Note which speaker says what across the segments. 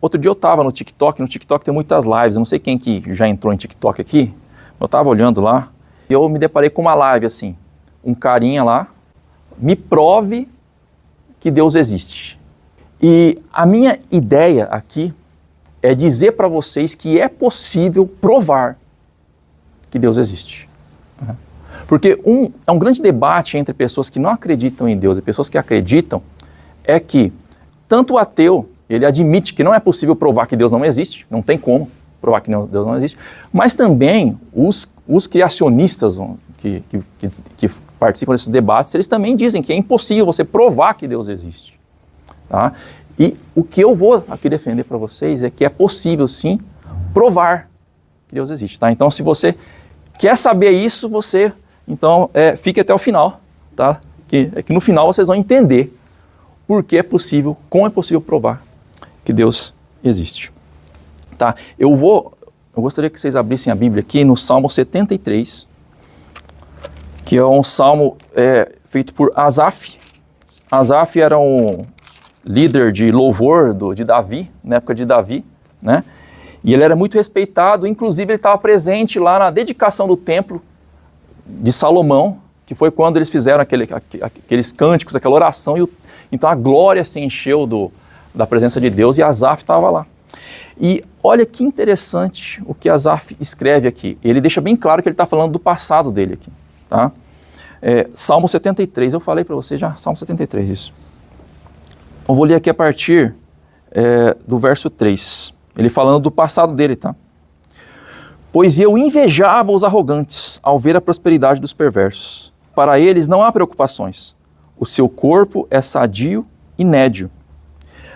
Speaker 1: outro dia eu estava no TikTok tem muitas lives, eu não sei quem que já entrou em TikTok aqui, eu estava olhando lá, e eu me deparei com uma live assim, um carinha lá, me prove que Deus existe. E a minha ideia aqui é dizer para vocês que é possível provar que Deus existe. Porque é um grande debate entre pessoas que não acreditam em Deus e pessoas que acreditam, é que tanto o ateu, ele admite que não é possível provar que Deus não existe, não tem como provar que Deus não existe, mas também os criacionistas que participam desses debates, eles também dizem que é impossível você provar que Deus existe. Tá? E o que eu vou aqui defender para vocês é que é possível sim provar que Deus existe. Tá? Então se você quer saber isso, você então fique até o final, tá? Que no final vocês vão entender por que é possível, como é possível provar que Deus existe. Tá? Eu gostaria que vocês abrissem a Bíblia aqui no Salmo 73, que é um salmo feito por Asaf. Asaf era um líder de louvor de Davi, na época de Davi, né? E ele era muito respeitado, inclusive ele estava presente lá na dedicação do templo de Salomão, que foi quando eles fizeram aqueles cânticos, aquela oração, então a glória se encheu da presença de Deus e Asaf estava lá. E olha que interessante o que Asaf escreve aqui. Ele deixa bem claro que ele está falando do passado dele aqui. Tá? Salmo 73, eu falei para você já, Salmo 73, isso. Eu vou ler aqui a partir do verso 3. Ele falando do passado dele, tá? Pois eu invejava os arrogantes ao ver a prosperidade dos perversos. Para eles não há preocupações. O seu corpo é sadio e nédio.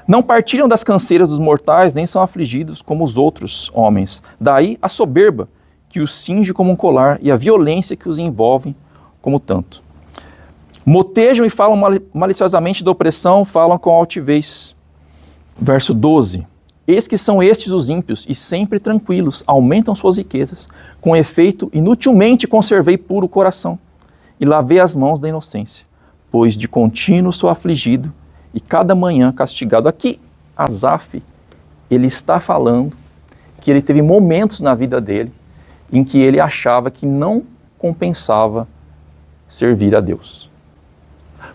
Speaker 1: Não partilham das canseiras dos mortais, nem são afligidos como os outros homens. Daí a soberba que os cinge como um colar e a violência que os envolve como tanto. Motejam e falam maliciosamente da opressão, falam com altivez. Verso 12. Eis que são estes os ímpios, e sempre tranquilos, aumentam suas riquezas. Com efeito, inutilmente conservei puro o coração, e lavei as mãos da inocência, pois de contínuo sou afligido, e cada manhã castigado. Aqui, Asaf, ele está falando que ele teve momentos na vida dele, em que ele achava que não compensava servir a Deus.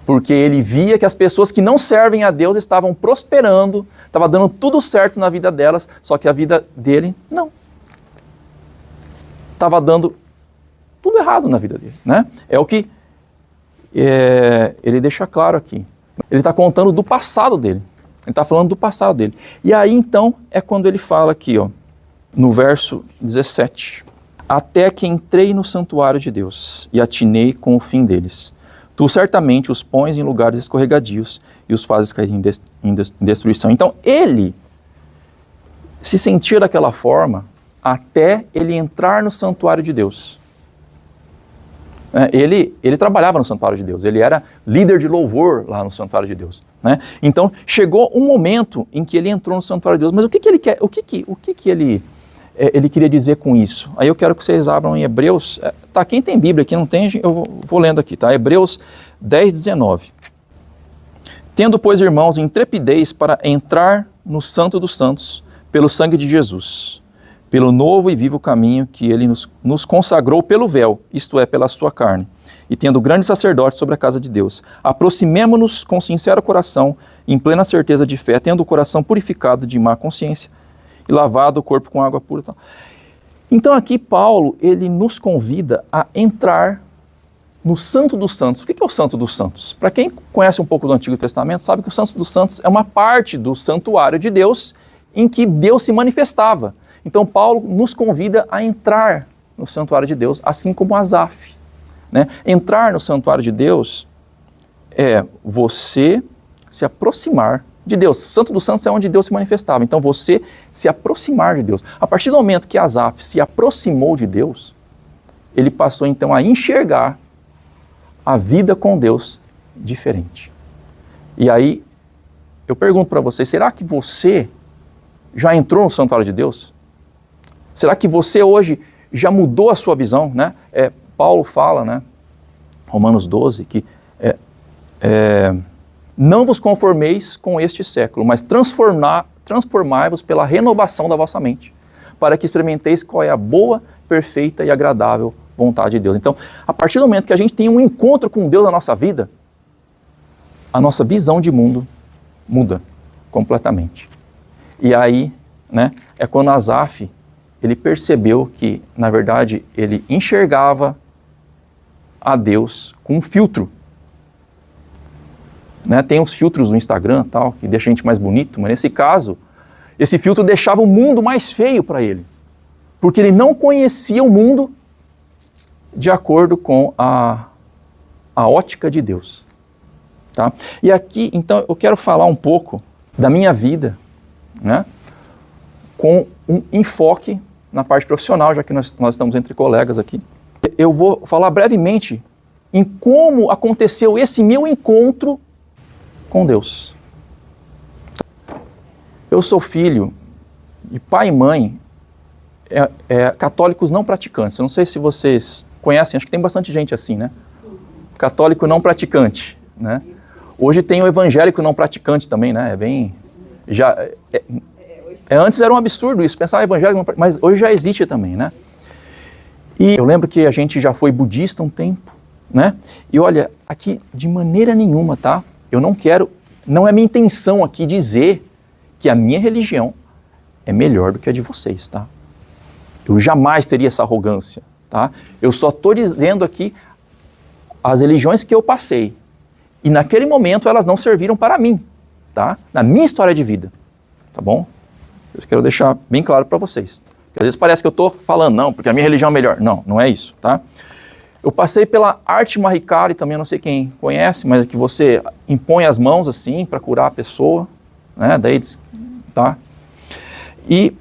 Speaker 1: Porque ele via que as pessoas que não servem a Deus estavam prosperando, estava dando tudo certo na vida delas, só que a vida dele não. Estava dando tudo errado na vida dele, né? É o que ele deixa claro aqui. Ele está contando do passado dele. Ele está falando do passado dele. E aí então é quando ele fala aqui, ó, no verso 17. Até que entrei no santuário de Deus e atinei com o fim deles. Tu certamente os pões em lugares escorregadios e os fazes cair em destruição. Então ele se sentia daquela forma até ele entrar no santuário de Deus. Ele trabalhava no santuário de Deus, ele era líder de louvor lá no santuário de Deus. Né? Então chegou um momento em que ele entrou no santuário de Deus, mas o que ele quer? O que ele queria dizer com isso? Aí eu quero que vocês abram em Hebreus, tá, quem tem Bíblia aqui, não tem, eu vou lendo aqui, tá? Hebreus 10, 19. Tendo, pois, irmãos, intrepidez para entrar no Santo dos Santos, pelo sangue de Jesus, pelo novo e vivo caminho que ele nos consagrou pelo véu, isto é, pela sua carne, e tendo grande sacerdote sobre a casa de Deus, aproximemo-nos com sincero coração, em plena certeza de fé, tendo o coração purificado de má consciência, e lavado o corpo com água pura. Então aqui Paulo, ele nos convida a entrar no Santo dos Santos. O que é o Santo dos Santos? Para quem conhece um pouco do Antigo Testamento, sabe que o Santo dos Santos é uma parte do santuário de Deus em que Deus se manifestava. Então Paulo nos convida a entrar no santuário de Deus, assim como Asaf. Né? Entrar no santuário de Deus é você se aproximar de Deus. O Santo dos Santos é onde Deus se manifestava. Então você se aproximar de Deus. A partir do momento que Asaf se aproximou de Deus, ele passou então a enxergar a vida com Deus diferente. E aí eu pergunto para você, será que você já entrou no santuário de Deus? Será que você hoje já mudou a sua visão? Né? Paulo fala, né, Romanos 12, que não vos conformeis com este século, mas transformai-vos pela renovação da vossa mente, para que experimenteis qual é a boa, perfeita e agradável vontade de Deus. Então, a partir do momento que a gente tem um encontro com Deus na nossa vida, a nossa visão de mundo muda completamente. E aí, né, é quando Asaf, ele percebeu que, na verdade, ele enxergava a Deus com um filtro. Né? Tem uns filtros no Instagram, tal, que deixa a gente mais bonito, mas nesse caso, esse filtro deixava o mundo mais feio para ele, porque ele não conhecia o mundo de acordo com a ótica de Deus. Tá? E aqui, então, eu quero falar um pouco da minha vida, né, com um enfoque na parte profissional, já que nós estamos entre colegas aqui. Eu vou falar brevemente em como aconteceu esse meu encontro com Deus. Eu sou filho de pai e mãe católicos não praticantes. Eu não sei se vocês conhecem, acho que tem bastante gente assim, né? Sim. Católico não praticante, né? Hoje tem o evangélico não praticante também, né? Antes era um absurdo isso, pensar evangélico, mas hoje já existe também, né? E eu lembro que a gente já foi budista um tempo, né? E olha, aqui de maneira nenhuma, tá? Eu não quero, não é minha intenção aqui dizer que a minha religião é melhor do que a de vocês, tá? Eu jamais teria essa arrogância, tá? Eu só estou dizendo aqui as religiões que eu passei. E naquele momento elas não serviram para mim, tá? Na minha história de vida, tá bom? Eu quero deixar bem claro para vocês. Porque às vezes parece que eu estou falando, não, porque a minha religião é melhor. Não, não é isso, tá? Eu passei pela arte Mahikari, também eu não sei quem conhece, mas é que você impõe as mãos assim para curar a pessoa, né? Daí, tá? E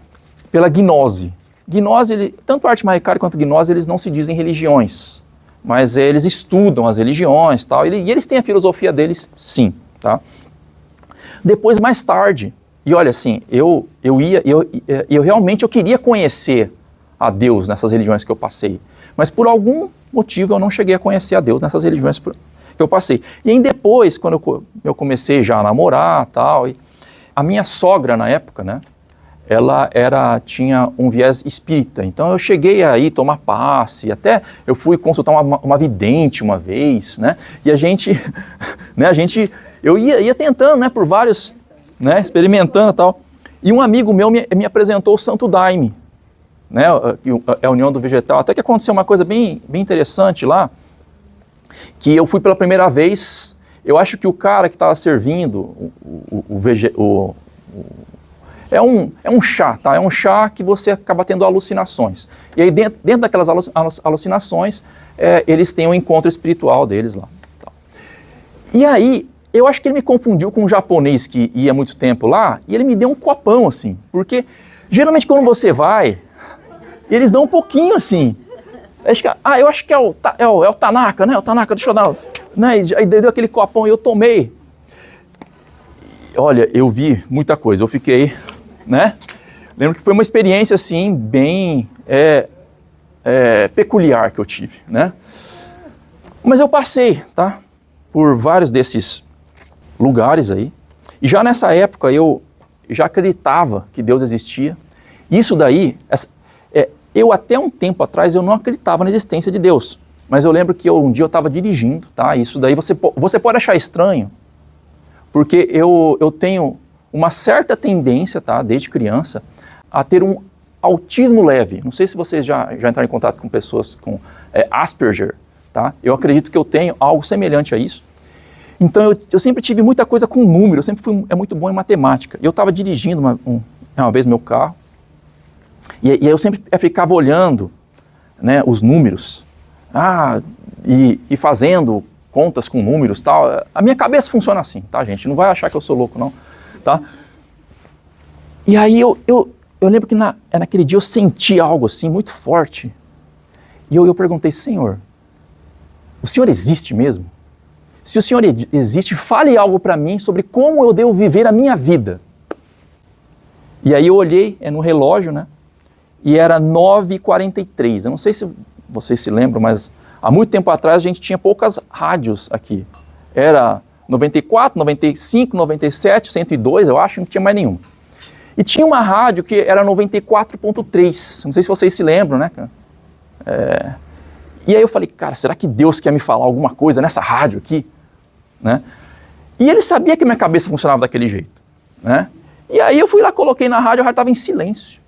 Speaker 1: pela gnose. Gnose, tanto a arte Mahikari quanto a gnose, eles não se dizem religiões, mas eles estudam as religiões, tal, e eles têm a filosofia deles, sim, tá? Depois, mais tarde, e olha assim, eu realmente queria conhecer a Deus nessas religiões que eu passei, mas por algum motivo eu não cheguei a conhecer a Deus nessas religiões que eu passei. E aí depois, quando eu comecei já a namorar, tal, a minha sogra na época, né, ela tinha um viés espírita, então eu cheguei a ir tomar passe, até eu fui consultar uma vidente uma vez, né, e eu ia tentando, né, por vários, né, experimentando e tal, e um amigo meu me apresentou o Santo Daime, né, a União do Vegetal, até que aconteceu uma coisa bem interessante lá, que eu fui pela primeira vez, eu acho que o cara que estava servindo é um chá, tá? É um chá que você acaba tendo alucinações. E aí dentro daquelas alucinações, eles têm um encontro espiritual deles lá. Tá. E aí, eu acho que ele me confundiu com um japonês que ia há muito tempo lá, e ele me deu um copão, assim. Porque, geralmente, quando você vai, eles dão um pouquinho, assim. Eu acho que é o Tanaka, né? O Tanaka, deixa eu dar... Né? Aí deu aquele copão e eu tomei. Olha, eu vi muita coisa, eu fiquei... Né? Lembro que foi uma experiência assim bem peculiar que eu tive, né? Mas eu passei, tá? Por vários desses lugares aí, e já nessa época eu já acreditava que Deus existia. Isso daí, eu até um tempo atrás eu não acreditava na existência de Deus, mas eu lembro que um dia eu estava dirigindo, tá? Isso daí você pode achar estranho, porque eu tenho uma certa tendência, tá, desde criança, a ter um autismo leve. Não sei se vocês já entraram em contato com pessoas com Asperger, tá? Eu acredito que eu tenho algo semelhante a isso. Então eu sempre tive muita coisa com número, eu sempre fui muito bom em matemática. Eu estava dirigindo uma vez meu carro, e aí eu sempre ficava olhando, né, os números, e fazendo contas com números, tal. A minha cabeça funciona assim, tá, gente? Não vai achar que eu sou louco, não. Tá? E aí eu lembro que naquele dia eu senti algo assim muito forte. E eu perguntei, Senhor, o Senhor existe mesmo? Se o Senhor existe, fale algo para mim sobre como eu devo viver a minha vida. E aí eu olhei no relógio, né? E era 9h43. Eu não sei se vocês se lembram, mas há muito tempo atrás a gente tinha poucas rádios aqui. Era 94, 95, 97, 102, eu acho, não tinha mais nenhum. E tinha uma rádio que era 94.3, não sei se vocês se lembram, né, cara? E aí eu falei, cara, será que Deus quer me falar alguma coisa nessa rádio aqui? Né? E ele sabia que minha cabeça funcionava daquele jeito, né? E aí eu fui lá, coloquei na rádio, a rádio estava em silêncio.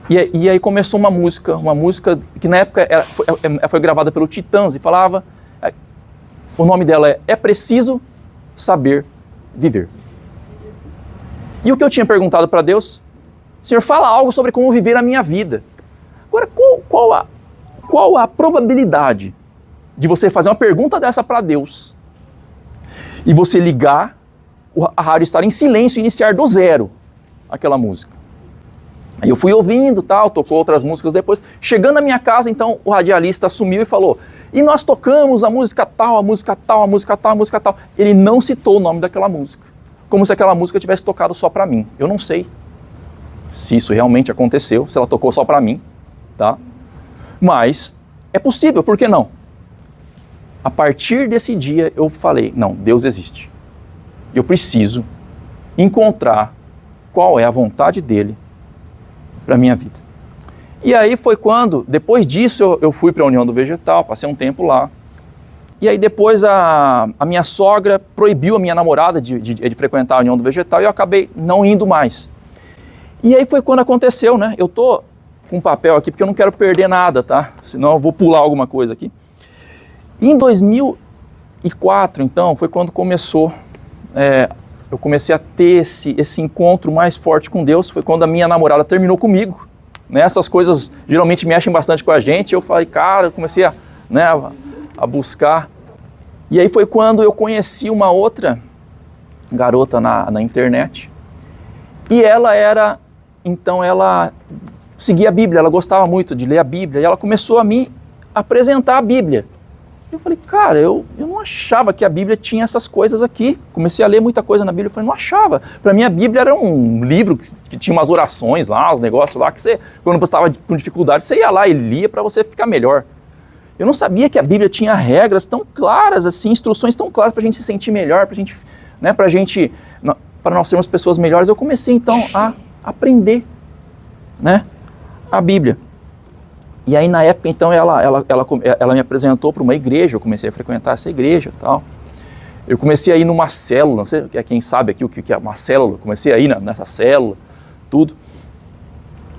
Speaker 1: E aí começou uma música que na época foi gravada pelo Titãs e falava, o nome dela É Preciso Saber Viver. E o que eu tinha perguntado para Deus, Senhor, fala algo sobre como viver a minha vida. Agora, qual a probabilidade de você fazer uma pergunta dessa para Deus e você ligar, a rádio estar em silêncio e iniciar do zero aquela música? Aí eu fui ouvindo, tal, tocou outras músicas depois. Chegando na minha casa, então, o radialista assumiu e falou, e nós tocamos a música tal, a música tal, a música tal, a música tal. Ele não citou o nome daquela música, como se aquela música tivesse tocado só para mim. Eu não sei se isso realmente aconteceu, se ela tocou só para mim, tá? Mas é possível, por que não? A partir desse dia eu falei, não, Deus existe. Eu preciso encontrar qual é a vontade dele para a minha vida. E aí foi quando, depois disso, eu fui para a União do Vegetal, passei um tempo lá. E aí depois a minha sogra proibiu a minha namorada de frequentar a União do Vegetal e eu acabei não indo mais. E aí foi quando aconteceu, né? Eu tô com um papel aqui porque eu não quero perder nada, tá? Senão eu vou pular alguma coisa aqui. E em 2004, então, foi quando começou, eu comecei a ter esse encontro mais forte com Deus, foi quando a minha namorada terminou comigo, né? Essas coisas geralmente mexem bastante com a gente, eu falei, cara, eu comecei a buscar. E aí foi quando eu conheci uma outra garota na internet, e ela seguia a Bíblia, ela gostava muito de ler a Bíblia, e ela começou a me apresentar a Bíblia. Eu falei, cara, eu não achava que a Bíblia tinha essas coisas aqui. Comecei a ler muita coisa na Bíblia, eu falei, não achava. Para mim a Bíblia era um livro que tinha umas orações lá, os negócios lá, que você, quando você estava com dificuldade, você ia lá e lia para você ficar melhor. Eu não sabia que a Bíblia tinha regras tão claras, assim, instruções tão claras para a gente se sentir melhor, para gente, né, para nós sermos pessoas melhores. Eu comecei então a aprender, né, a Bíblia. E aí na época então ela me apresentou para uma igreja, eu comecei a frequentar essa igreja e tal. Eu comecei a ir numa célula, não sei quem sabe aqui o que é uma célula, comecei a ir nessa célula, tudo.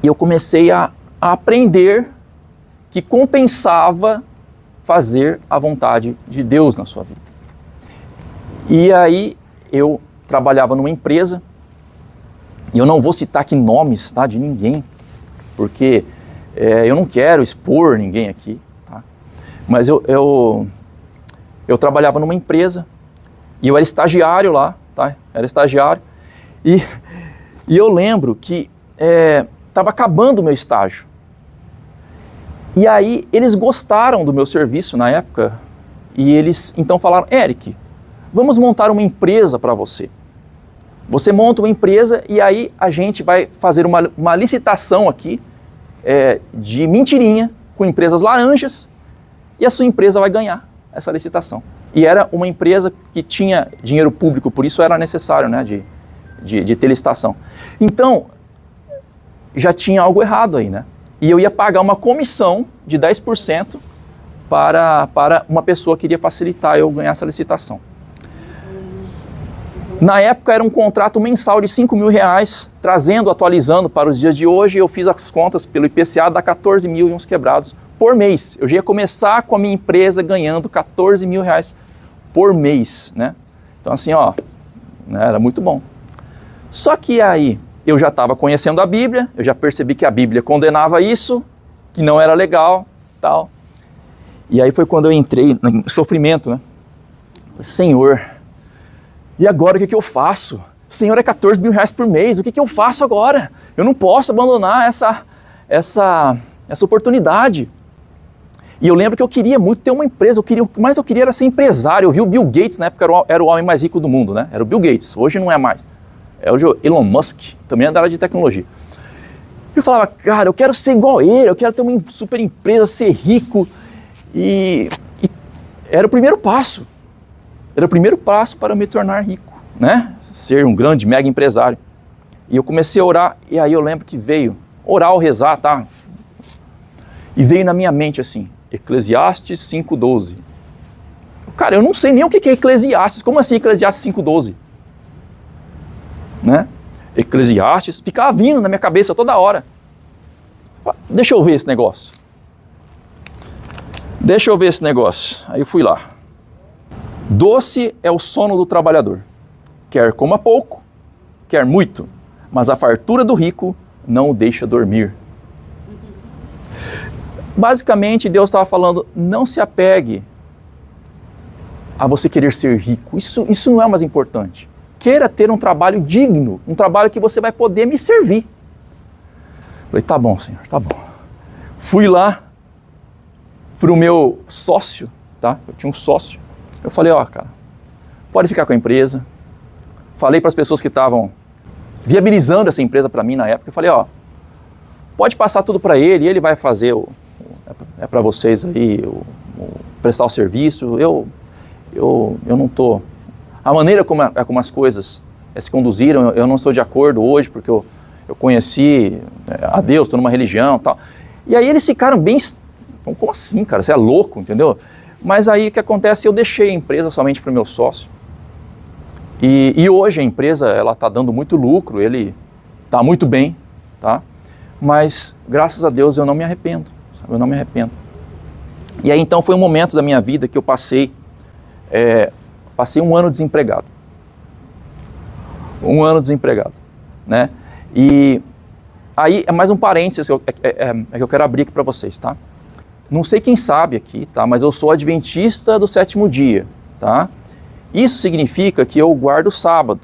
Speaker 1: E eu comecei a aprender que compensava fazer a vontade de Deus na sua vida. E aí eu trabalhava numa empresa, e eu não vou citar aqui nomes, tá, de ninguém, porque eu não quero expor ninguém aqui, tá? Mas eu trabalhava numa empresa e eu era estagiário lá, tá? Era estagiário e eu lembro que estava acabando o meu estágio. E aí eles gostaram do meu serviço na época e eles então falaram, Eric, vamos montar uma empresa para você. Você monta uma empresa e aí a gente vai fazer uma licitação aqui de mentirinha com empresas laranjas e a sua empresa vai ganhar essa licitação. E era uma empresa que tinha dinheiro público, por isso era necessário, né, de ter licitação. Então, já tinha algo errado aí, né? E eu ia pagar uma comissão de 10% para uma pessoa que iria facilitar eu ganhar essa licitação. Na época era um contrato mensal de R$5.000, atualizando para os dias de hoje, eu fiz as contas pelo IPCA, dá 14 mil e uns quebrados por mês. Eu já ia começar com a minha empresa ganhando R$14.000 por mês, né? Então assim, ó, né, era muito bom. Só que aí eu já estava conhecendo a Bíblia, eu já percebi que a Bíblia condenava isso, que não era legal, tal. E aí foi quando eu entrei em sofrimento, né? Senhor, e agora o que eu faço? Senhor, é R$14.000 por mês, o que eu faço agora? Eu não posso abandonar essa oportunidade. E eu lembro que eu queria muito ter uma empresa, o que mais eu queria era ser empresário. Eu vi o Bill Gates, na época era o homem mais rico do mundo, né? Era o Bill Gates, hoje não é mais. Hoje o Elon Musk, também é da área de tecnologia. Eu falava, cara, eu quero ser igual a ele, eu quero ter uma super empresa, ser rico. E era o primeiro passo. Era o primeiro passo para me tornar rico, né? Ser um grande, mega empresário. E eu comecei a orar, e aí eu lembro que veio, orar ou rezar, tá? E veio na minha mente assim, Eclesiastes 5:12. Cara, eu não sei nem o que é Eclesiastes, como assim Eclesiastes 5:12? Né? Eclesiastes, ficava vindo na minha cabeça toda hora. Deixa eu ver esse negócio. Deixa eu ver esse negócio. Aí eu fui lá. Doce é o sono do trabalhador. Quer coma pouco, quer muito, mas a fartura do rico não o deixa dormir. Basicamente, Deus estava falando, não se apegue a você querer ser rico. Isso não é o mais importante. Queira ter um trabalho digno, um trabalho que você vai poder me servir. Falei, tá bom, Senhor, tá bom. Fui lá para o meu sócio, tá? Eu tinha um sócio. Eu falei, ó, cara, pode ficar com a empresa. Falei para as pessoas que estavam viabilizando essa empresa para mim na época. Eu falei, ó, pode passar tudo para ele, ele vai fazer é para vocês aí, prestar o serviço. Eu não estou... A maneira como as coisas se conduziram, eu não estou de acordo hoje, porque eu conheci a Deus, estou numa religião e tal. E aí eles ficaram bem... Como assim, cara? Você é louco, entendeu? Mas aí o que acontece? Eu deixei a empresa somente para o meu sócio. E hoje a empresa está dando muito lucro, ele está muito bem, tá? Mas graças a Deus eu não me arrependo, sabe? Eu não me arrependo. E aí então foi um momento da minha vida que eu passei um ano desempregado. Um ano desempregado, né? E aí é mais um parênteses que eu quero abrir aqui para vocês, tá? Não sei quem sabe aqui, tá? Mas eu sou adventista do 7º dia, tá? Isso significa que eu guardo o sábado.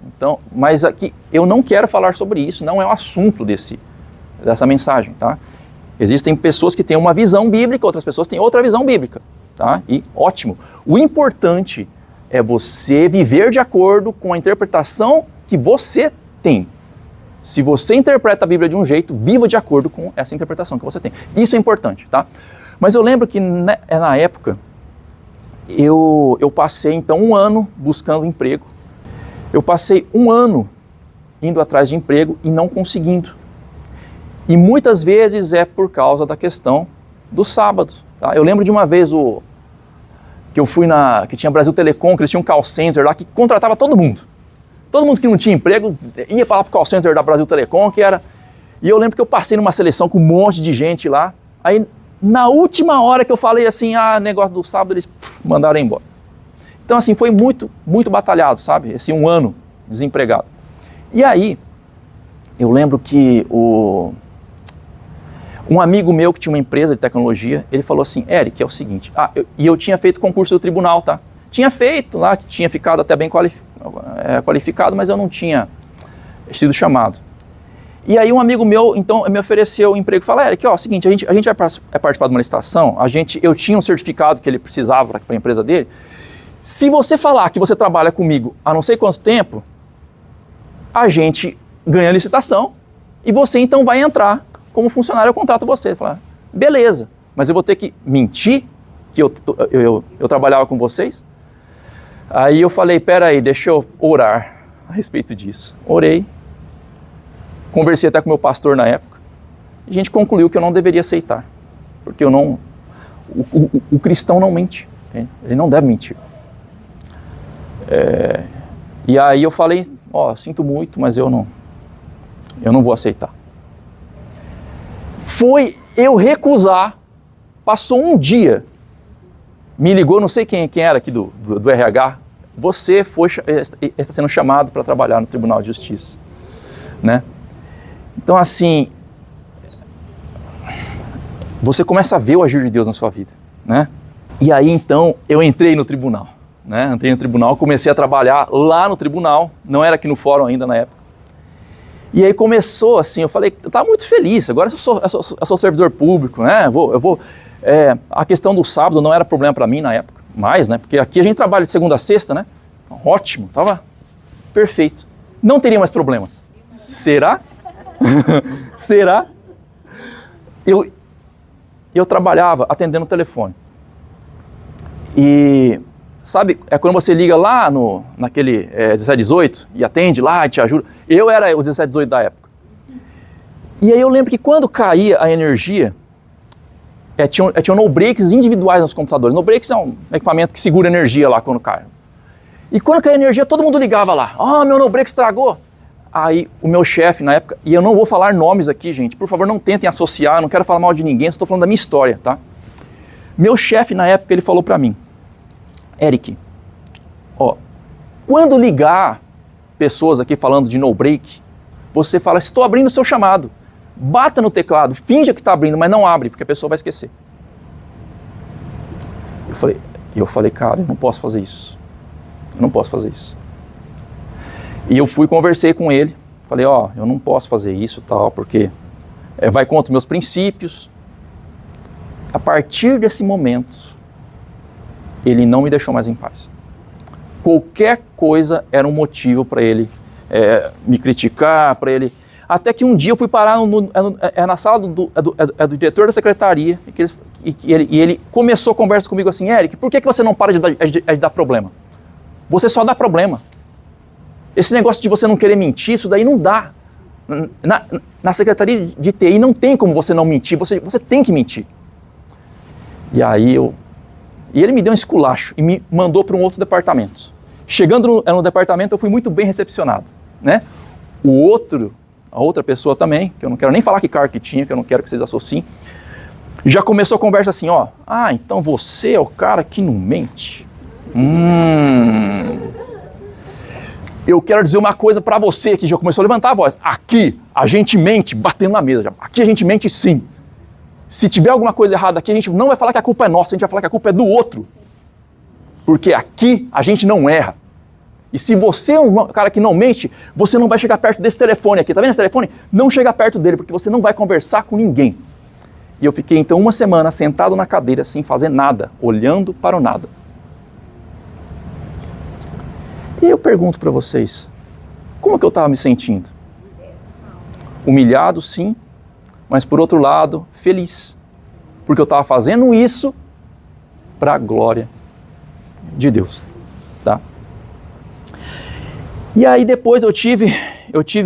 Speaker 1: Então, mas aqui eu não quero falar sobre isso, não é o assunto dessa mensagem, tá? Existem pessoas que têm uma visão bíblica, outras pessoas têm outra visão bíblica, tá? E ótimo. O importante é você viver de acordo com a interpretação que você tem. Se você interpreta a Bíblia de um jeito, viva de acordo com essa interpretação que você tem. Isso é importante, tá? Mas eu lembro que na época, eu passei então um ano buscando emprego. Eu passei um ano indo atrás de emprego e não conseguindo. E muitas vezes é por causa da questão do sábado, tá? Eu lembro de uma vez que eu fui que tinha Brasil Telecom, que eles tinham um call center lá que contratava todo mundo. Todo mundo que não tinha emprego ia para lá para o call center da Brasil Telecom, que era... E eu lembro que eu passei numa seleção com um monte de gente lá. Aí, na última hora que eu falei assim, negócio do sábado, eles mandaram embora. Então, assim, foi muito, muito batalhado, sabe? Esse um ano desempregado. E aí, eu lembro que um amigo meu que tinha uma empresa de tecnologia, ele falou assim, Eric, é o seguinte... eu tinha feito concurso do tribunal, tá? Tinha feito lá, tinha ficado até bem qualificado, mas eu não tinha sido chamado. E aí um amigo meu, então, me ofereceu um emprego. Falou, Eric, ó, é o seguinte, a gente vai participar de uma licitação, eu tinha um certificado que ele precisava para a empresa dele. Se você falar que você trabalha comigo há não sei quanto tempo, a gente ganha a licitação e você então vai entrar como funcionário, eu contrato você. Eu falei, beleza, mas eu vou ter que mentir que eu trabalhava com vocês? Aí eu falei, peraí, deixa eu orar a respeito disso. Orei, conversei até com o meu pastor na época, e a gente concluiu que eu não deveria aceitar, porque o cristão não mente, entende? Ele não deve mentir. E aí eu falei, sinto muito, mas eu não vou aceitar. Foi eu recusar, passou um dia, me ligou, não sei quem era aqui do RH, você está sendo chamado para trabalhar no Tribunal de Justiça, né? Então, assim, você começa a ver o agir de Deus na sua vida, né? E aí, então, eu entrei no tribunal, né? Entrei no tribunal, comecei a trabalhar lá no tribunal, não era aqui no fórum ainda na época. E aí começou assim, eu falei, eu estava muito feliz, agora eu sou servidor público, né? A questão do sábado não era problema para mim na época, mais, né? Porque aqui a gente trabalha de segunda a sexta, né? Ótimo, estava perfeito. Não teria mais problemas. Será? Será? Eu trabalhava atendendo o telefone. E Sabe, é quando você liga lá naquele 1718 e atende lá e te ajuda. Eu era o 1718 da época. E aí eu lembro que quando caía a energia, tinham no-breaks individuais nos computadores. No-breaks é um equipamento que segura energia lá quando cai. E quando caía energia, todo mundo ligava lá. Meu no-break estragou. Aí o meu chefe na época, e eu não vou falar nomes aqui, gente, por favor não tentem associar, eu não quero falar mal de ninguém, só estou falando da minha história, tá? Meu chefe na época, ele falou pra mim, Eric, quando ligar pessoas aqui falando de no-break, você fala, estou abrindo o seu chamado. Bata no teclado, finja que está abrindo, mas não abre, porque a pessoa vai esquecer. Eu falei, cara, eu não posso fazer isso. Eu não posso fazer isso. E eu conversei com ele, falei, eu não posso fazer isso tal, porque vai contra os meus princípios. A partir desse momento, ele não me deixou mais em paz. Qualquer coisa era um motivo para ele me criticar, para ele... Até que um dia eu fui parar na sala do diretor da secretaria e ele começou a conversa comigo assim, Eric, por que você não para de dar problema? Você só dá problema. Esse negócio de você não querer mentir, isso daí não dá. Na secretaria de TI não tem como você não mentir, você tem que mentir. E aí ele me deu um esculacho e me mandou para um outro departamento. Chegando no departamento eu fui muito bem recepcionado, né? A outra pessoa também, que eu não quero nem falar que cargo que tinha, que eu não quero que vocês associem, já começou a conversa assim, então você é o cara que não mente. Eu quero dizer uma coisa pra você, que já começou a levantar a voz. Aqui a gente mente, batendo na mesa. Aqui a gente mente sim. Se tiver alguma coisa errada aqui, a gente não vai falar que a culpa é nossa, a gente vai falar que a culpa é do outro. Porque aqui a gente não erra. E se você é um cara que não mente, você não vai chegar perto desse telefone aqui. Tá vendo esse telefone? Não chega perto dele, porque você não vai conversar com ninguém. E eu fiquei então uma semana sentado na cadeira sem fazer nada, olhando para o nada. E eu pergunto para vocês, como que eu estava me sentindo? Humilhado, sim, mas por outro lado, feliz. Porque eu estava fazendo isso para a glória de Deus, tá? E aí depois eu tive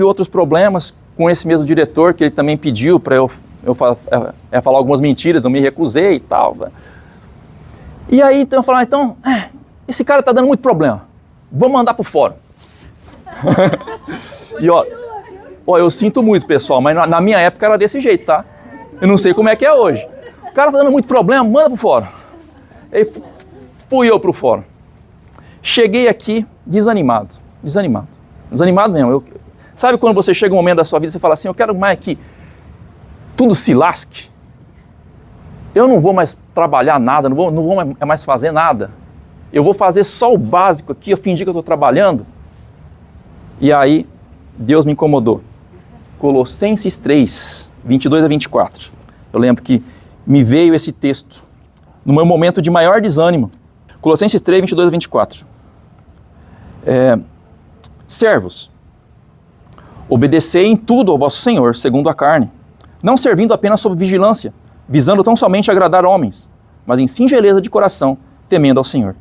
Speaker 1: outros problemas com esse mesmo diretor, que ele também pediu para eu falar algumas mentiras, eu me recusei e tal. E aí então eu falei, esse cara está dando muito problema, vamos mandar para o fórum. E eu sinto muito, pessoal, mas na minha época era desse jeito, tá? Eu não sei como é que é hoje. O cara está dando muito problema, manda para o fórum. Aí fui eu para o fórum. Cheguei aqui desanimado mesmo. Sabe quando você chega um momento da sua vida e você fala assim, eu quero mais que tudo se lasque? Eu não vou mais trabalhar nada, não vou mais fazer nada. Eu vou fazer só o básico aqui, eu fingir que eu estou trabalhando. E aí, Deus me incomodou. Colossenses 3, 22 a 24. Eu lembro que me veio esse texto no meu momento de maior desânimo. Colossenses 3, 22 a 24. Servos, obedecei em tudo ao vosso Senhor, segundo a carne, não servindo apenas sob vigilância, visando tão somente agradar homens, mas em singeleza de coração, temendo ao Senhor.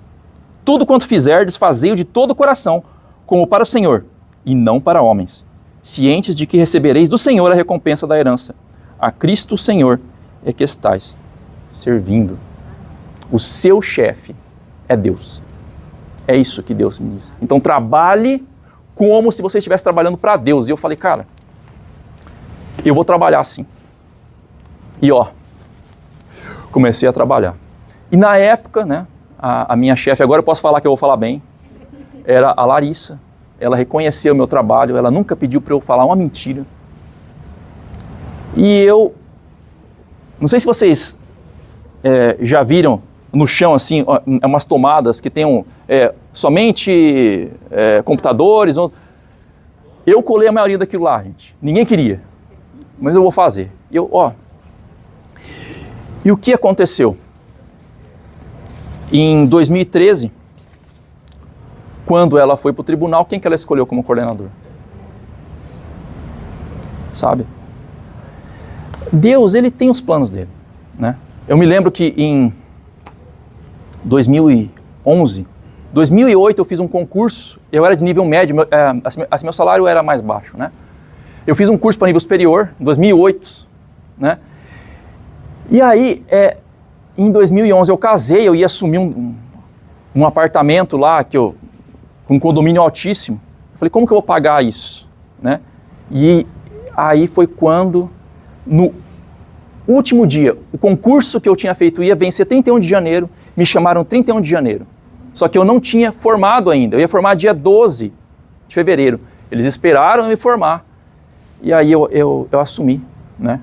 Speaker 1: Tudo quanto fizerdes, fazei-o de todo o coração, como para o Senhor, e não para homens, cientes de que recebereis do Senhor a recompensa da herança. A Cristo o Senhor é que estais servindo. O seu chefe é Deus. É isso que Deus me diz. Então trabalhe como se você estivesse trabalhando para Deus. E eu falei, cara, eu vou trabalhar assim. E comecei a trabalhar. E na época, né, a minha chefe, agora eu posso falar que eu vou falar bem, era a Larissa. Ela reconheceu o meu trabalho, ela nunca pediu para eu falar uma mentira. E eu, não sei se vocês já viram no chão assim, umas tomadas que tem somente computadores. Eu colei a maioria daquilo lá, gente. Ninguém queria, mas eu vou fazer. E o que aconteceu? Em 2013, quando ela foi para o tribunal, quem que ela escolheu como coordenador? Sabe? Deus, ele tem os planos dele, né? Eu me lembro que em 2011, 2008 eu fiz um concurso, eu era de nível médio, meu salário era mais baixo, né? Eu fiz um curso para nível superior, em 2008, né? E aí, em 2011 eu casei, eu ia assumir um apartamento lá, com um condomínio altíssimo. Eu falei, como que eu vou pagar isso, né? E aí foi quando, no último dia, o concurso que eu tinha feito ia vencer 31 de janeiro, me chamaram 31 de janeiro. Só que eu não tinha formado ainda, eu ia formar dia 12 de fevereiro. Eles esperaram eu me formar. E aí eu assumi, né,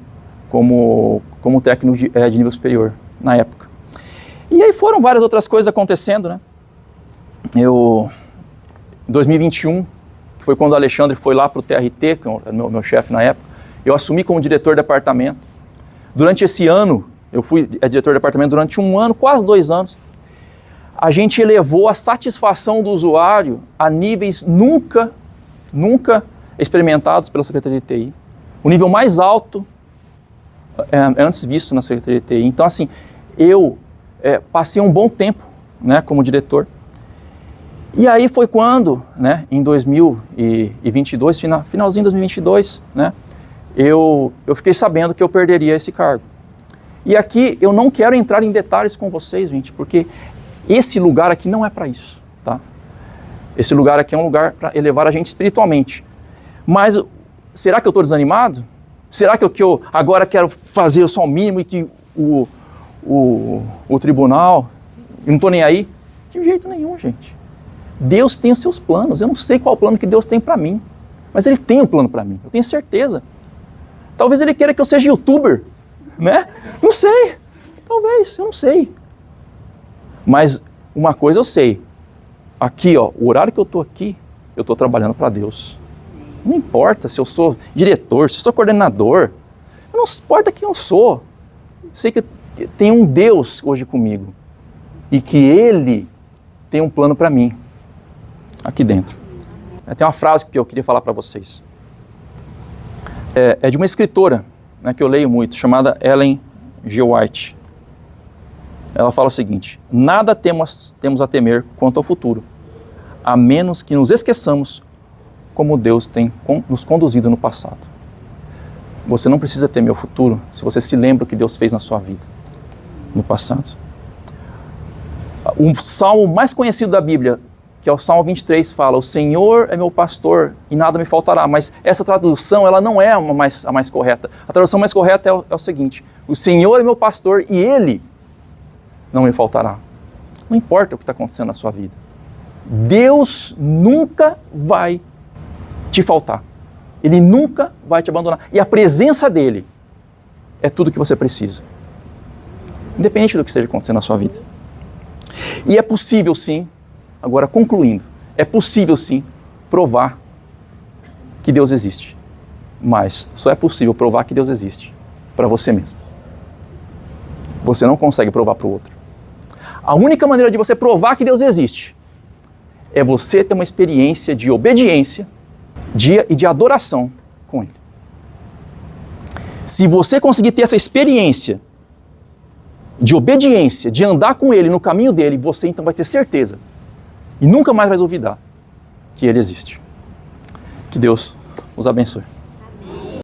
Speaker 1: como técnico de nível superior, na época. E aí foram várias outras coisas acontecendo, né. Em 2021, que foi quando o Alexandre foi lá para o TRT, que era meu chefe na época, eu assumi como diretor de departamento. Durante esse ano, eu fui diretor de departamento durante 1 ano, quase 2 anos. A gente elevou a satisfação do usuário a níveis nunca experimentados pela Secretaria de TI. O nível mais alto antes visto na Secretaria de TI. Então, assim, eu passei um bom tempo, né, como diretor. E aí foi quando, né, em 2022, finalzinho de 2022, né, eu fiquei sabendo que eu perderia esse cargo. E aqui eu não quero entrar em detalhes com vocês, gente, porque esse lugar aqui não é para isso, tá? Esse lugar aqui é um lugar para elevar a gente espiritualmente. Mas será que eu estou desanimado? Será que eu agora quero fazer só o mínimo e que o tribunal, eu não estou nem aí? De jeito nenhum, gente. Deus tem os seus planos. Eu não sei qual plano que Deus tem para mim, mas Ele tem um plano para mim, eu tenho certeza. Talvez Ele queira que eu seja youtuber, né? Não sei, talvez, eu não sei. Mas uma coisa eu sei, aqui, ó, o horário que eu estou aqui, eu estou trabalhando para Deus. Não importa se eu sou diretor, se eu sou coordenador, não importa quem eu sou. Sei que tem um Deus hoje comigo e que Ele tem um plano para mim, aqui dentro. Tem uma frase que eu queria falar para vocês. É de uma escritora, né, que eu leio muito, chamada Ellen G. White. Ela fala o seguinte: nada temos a temer quanto ao futuro, a menos que nos esqueçamos como Deus tem nos conduzido no passado. Você não precisa temer o futuro se você se lembra o que Deus fez na sua vida, no passado. O salmo mais conhecido da Bíblia, que é o Salmo 23, fala: o Senhor é meu pastor e nada me faltará. Mas essa tradução, ela não é a mais correta. A tradução mais correta é o seguinte: o Senhor é meu pastor e Ele não me faltará. Não importa o que está acontecendo na sua vida. Deus nunca vai te faltar. Ele nunca vai te abandonar. E a presença dEle é tudo que você precisa. Independente do que esteja acontecendo na sua vida. E é possível sim, agora concluindo, é possível sim provar que Deus existe. Mas só é possível provar que Deus existe para você mesmo. Você não consegue provar para o outro. A única maneira de você provar que Deus existe é você ter uma experiência de obediência e de adoração com Ele. Se você conseguir ter essa experiência de obediência, de andar com Ele no caminho dEle, você então vai ter certeza e nunca mais vai duvidar que Ele existe. Que Deus os abençoe.